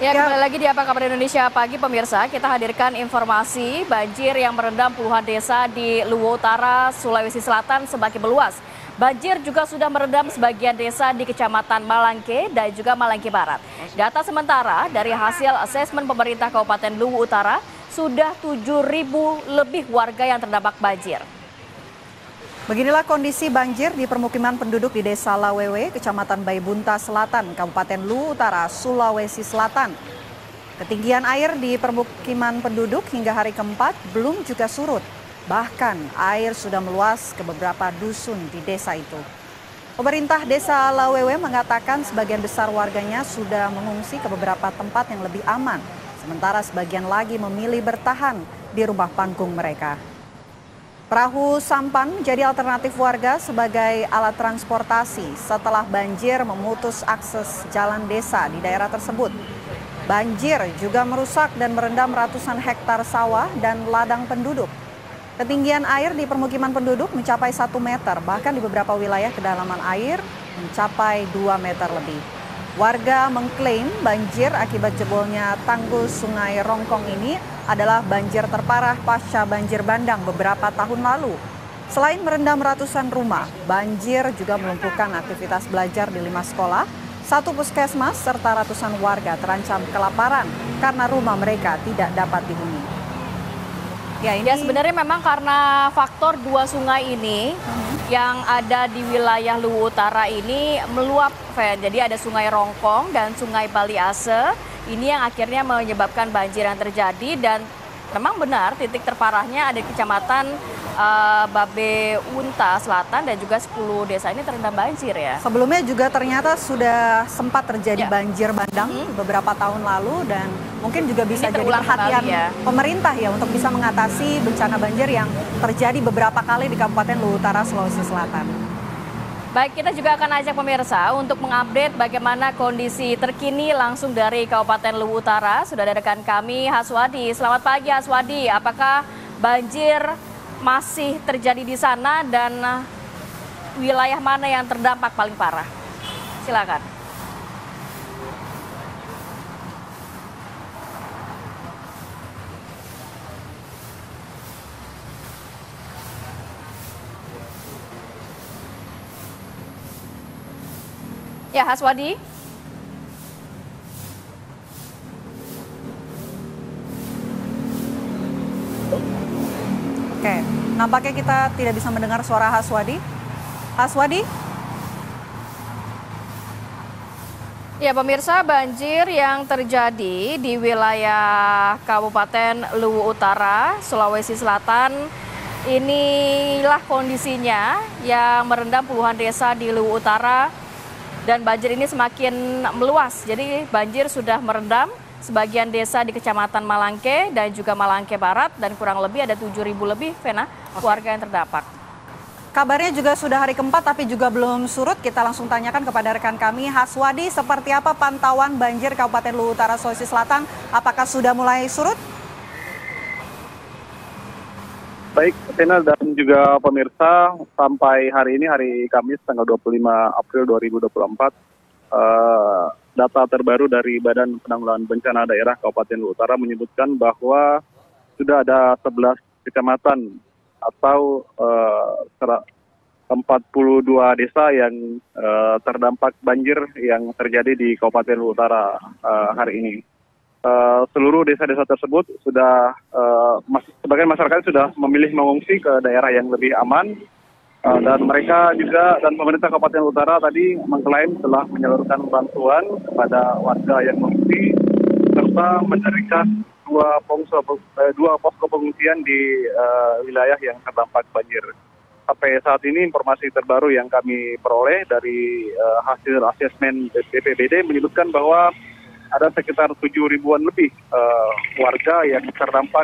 Ya, kembali lagi di Apa Kabar Indonesia Pagi, pemirsa. Kita hadirkan informasi banjir yang merendam puluhan desa di Luwu Utara, Sulawesi Selatan semakin meluas. Banjir juga sudah merendam sebagian desa di Kecamatan Malangke dan juga Malangke Barat. Data sementara dari hasil asesmen pemerintah Kabupaten Luwu Utara, sudah 7.000 lebih warga yang terdampak banjir. Beginilah kondisi banjir di permukiman penduduk di Desa Lawewe, Kecamatan Baibunta Selatan, Kabupaten Luwu Utara, Sulawesi Selatan. Ketinggian air di permukiman penduduk hingga hari keempat belum juga surut. Bahkan air sudah meluas ke beberapa dusun di desa itu. Pemerintah Desa Lawewe mengatakan sebagian besar warganya sudah mengungsi ke beberapa tempat yang lebih aman. Sementara sebagian lagi memilih bertahan di rumah panggung mereka. Perahu sampan jadi alternatif warga sebagai alat transportasi setelah banjir memutus akses jalan desa di daerah tersebut. Banjir juga merusak dan merendam ratusan hektar sawah dan ladang penduduk. Ketinggian air di permukiman penduduk mencapai 1 meter, bahkan di beberapa wilayah kedalaman air mencapai 2 meter lebih. Warga mengklaim banjir akibat jebolnya tanggul Sungai Rongkong ini adalah banjir terparah pasca banjir bandang beberapa tahun lalu. Selain merendam ratusan rumah, banjir juga melumpuhkan aktivitas belajar di 5 sekolah, 1 puskesmas, serta ratusan warga terancam kelaparan karena rumah mereka tidak dapat dihuni. Ya, sebenarnya memang karena faktor 2 sungai ini yang ada di wilayah Luwu Utara ini meluap, Fen. Jadi ada Sungai Rongkong dan Sungai Baliase. Ini yang akhirnya menyebabkan banjir yang terjadi, dan memang benar titik terparahnya ada di Kecamatan Babeunta Selatan dan juga 10 desa ini terendam banjir ya. Sebelumnya juga ternyata sudah sempat terjadi banjir bandang beberapa tahun lalu, dan mungkin juga bisa jadi perhatian pemerintah ya untuk bisa mengatasi bencana banjir yang terjadi beberapa kali di Kabupaten Luwu Utara, Sulawesi Selatan. Baik, kita juga akan ajak pemirsa untuk mengupdate bagaimana kondisi terkini langsung dari Kabupaten Luwu Utara. Sudah ada rekan kami, Haswadi. Selamat pagi, Haswadi. Apakah banjir masih terjadi di sana dan wilayah mana yang terdampak paling parah? Silakan. Ya, Haswadi. Oke, nampaknya kita tidak bisa mendengar suara Haswadi. Haswadi? Ya, pemirsa, banjir yang terjadi di wilayah Kabupaten Luwu Utara, Sulawesi Selatan, inilah kondisinya yang merendam puluhan desa di Luwu Utara, dan banjir ini semakin meluas. Jadi banjir sudah merendam sebagian desa di Kecamatan Malangke dan juga Malangke Barat, dan kurang lebih ada 7.000 lebih, Vena, warga yang terdampak. Kabarnya juga sudah hari keempat tapi juga belum surut. Kita langsung tanyakan kepada rekan kami, Haswadi, seperti apa pantauan banjir Kabupaten Luwu Utara, Sulawesi Selatan? Apakah sudah mulai surut? Baik, Vena dan juga pemirsa, sampai hari ini, hari Kamis tanggal 25 April 2024, data terbaru dari Badan Penanggulangan Bencana Daerah Kabupaten Luwu Utara menyebutkan bahwa sudah ada 11 kecamatan atau 42 desa yang terdampak banjir yang terjadi di Kabupaten Luwu Utara hari ini. Seluruh desa-desa tersebut sudah, sebagian masyarakat sudah memilih mengungsi ke daerah yang lebih aman. Dan mereka juga dan pemerintah Kabupaten Utara tadi mengklaim telah menyalurkan bantuan kepada warga yang mengungsi serta mendirikan dua posko pengungsian di wilayah yang terdampak banjir. Sampai saat ini informasi terbaru yang kami peroleh dari hasil asesmen BPBD menyebutkan bahwa ada sekitar 7.000-an lebih warga yang terdampak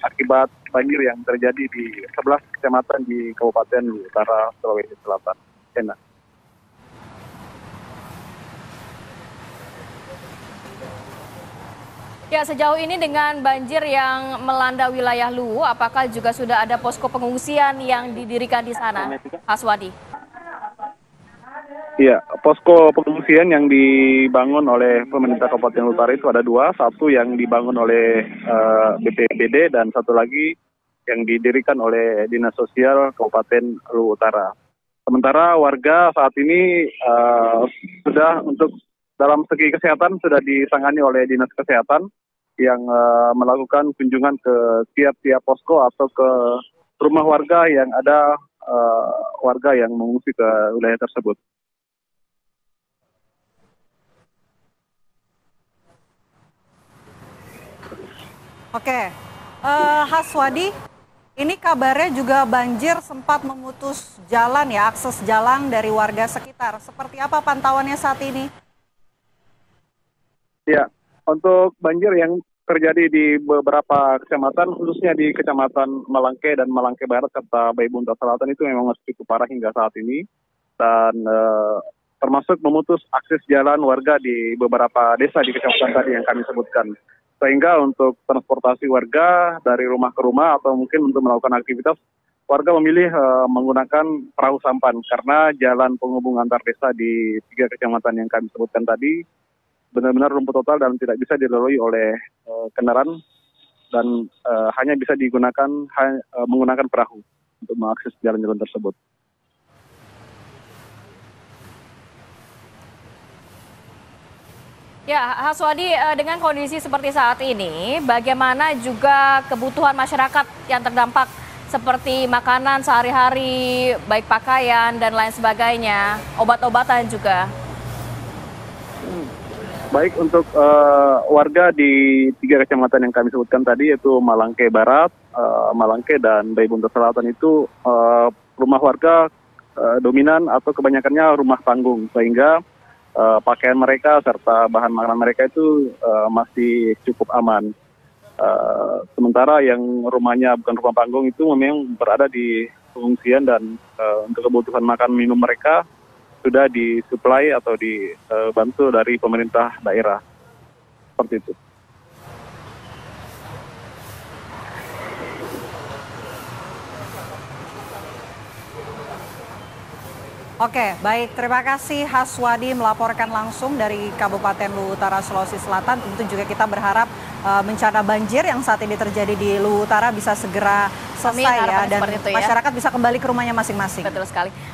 akibat banjir yang terjadi di 11 kecamatan di Kabupaten Luwu Utara, Sulawesi Selatan. Enak. Ya, sejauh ini dengan banjir yang melanda wilayah Luwu, apakah juga sudah ada posko pengungsian yang didirikan di sana, Haswadi? Iya, posko pengungsian yang dibangun oleh pemerintah Kabupaten Luwu Utara itu ada dua, satu yang dibangun oleh BPBD dan satu lagi yang didirikan oleh Dinas Sosial Kabupaten Luwu Utara. Sementara warga saat ini sudah untuk dalam segi kesehatan sudah ditangani oleh Dinas Kesehatan yang melakukan kunjungan ke tiap-tiap posko atau ke rumah warga yang ada warga yang mengungsi ke wilayah tersebut. Oke, Haswadi, ini kabarnya juga banjir sempat memutus jalan ya, akses jalan dari warga sekitar. Seperti apa pantauannya saat ini? Ya, untuk banjir yang terjadi di beberapa kecamatan, khususnya di Kecamatan Malangke dan Malangke Barat serta Baibunta Selatan itu memang masih cukup parah hingga saat ini. Dan termasuk memutus akses jalan warga di beberapa desa di kecamatan tadi yang kami sebutkan. Sehingga untuk transportasi warga dari rumah ke rumah atau mungkin untuk melakukan aktivitas, warga memilih menggunakan perahu sampan karena jalan penghubung antar desa di 3 kecamatan yang kami sebutkan tadi benar-benar lumpuh total dan tidak bisa dilalui oleh kendaraan dan hanya bisa digunakan menggunakan perahu untuk mengakses jalan-jalan tersebut. Ya, Haswadi, dengan kondisi seperti saat ini, bagaimana juga kebutuhan masyarakat yang terdampak seperti makanan sehari-hari, baik pakaian dan lain sebagainya, obat-obatan juga? Baik untuk warga di 3 kecamatan yang kami sebutkan tadi yaitu Malangke Barat, Malangke dan Baibunta Selatan itu rumah warga dominan atau kebanyakannya rumah panggung sehingga pakaian mereka serta bahan makanan mereka itu masih cukup aman. Sementara yang rumahnya bukan rumah panggung itu memang berada di pengungsian dan untuk kebutuhan makan minum mereka sudah disuplai atau dibantu dari pemerintah daerah. Seperti itu. Oke, baik. Terima kasih Haswadi melaporkan langsung dari Kabupaten Luwu Utara, Sulawesi Selatan. Tentu juga kita berharap bencana banjir yang saat ini terjadi di Luwu Utara bisa segera selesai ya dan itu ya. Masyarakat bisa kembali ke rumahnya masing-masing. Betul sekali.